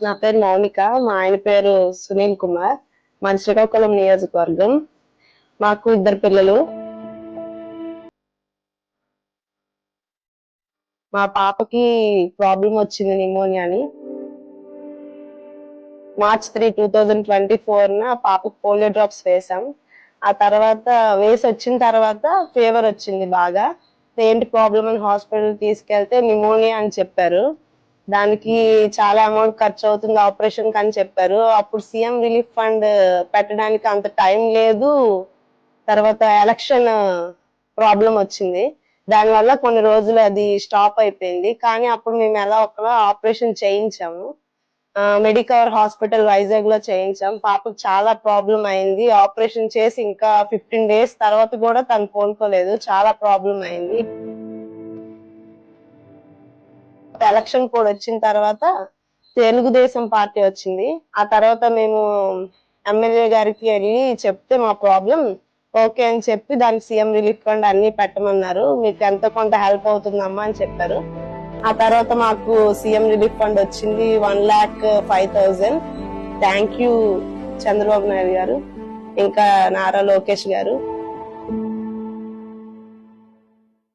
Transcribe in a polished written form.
నా పేరు మౌనిక. మా ఆయన పేరు సునీల్ కుమార్. మన శ్రీకాకుళం నియోజకవర్గం. మాకు 2 పిల్లలు. మా పాపకి ప్రాబ్లం వచ్చింది, నిమోనియా అని. మార్చ్ 3, 2024 పాపకు పోలియో డ్రాప్స్ వేసాం. ఆ తర్వాత వేసి వచ్చిన తర్వాత ఫీవర్ వచ్చింది బాగా. ఏంటి ప్రాబ్లం అని హాస్పిటల్ తీసుకెళ్తే నిమోనియా అని చెప్పారు. దానికి చాలా అమౌంట్ ఖర్చు అవుతుంది ఆపరేషన్ అని చెప్పారు. అప్పుడు సీఎం రిలీఫ్ ఫండ్ పెట్టడానికి అంత టైం లేదు. తర్వాత ఎలక్షన్ ప్రాబ్లం వచ్చింది. దానివల్ల కొన్ని రోజులు అది స్టాప్ అయిపోయింది. కానీ అప్పుడు మేము ఎలా ఒకలా ఆపరేషన్ చేయించాము. మెడికవర్ హాస్పిటల్ వైజాగ్ లో చేయించాం. పాపకు చాలా ప్రాబ్లం అయింది. ఆపరేషన్ చేసి ఇంకా 15 days తర్వాత కూడా తను కోలుకోలేదు. చాలా ప్రాబ్లం అయింది. ఎలక్షన్ కూడా వచ్చిన తర్వాత తెలుగుదేశం పార్టీ వచ్చింది. ఆ తర్వాత మేము ఎమ్మెల్యే గారికి వెళ్ళి చెప్తే మా ప్రాబ్లం ఓకే అని చెప్పి దానికి సీఎం రిలీఫ్ ఫండ్ అన్ని పెట్టమన్నారు. మీకు ఎంతో కొంత హెల్ప్ అవుతుందమ్మా అని చెప్పారు. ఆ తర్వాత మాకు సీఎం రిలీఫ్ ఫండ్ వచ్చింది 1,05,000. థ్యాంక్ యూ చంద్రబాబు నాయుడు గారు, ఇంకా నారా లోకేష్ గారు.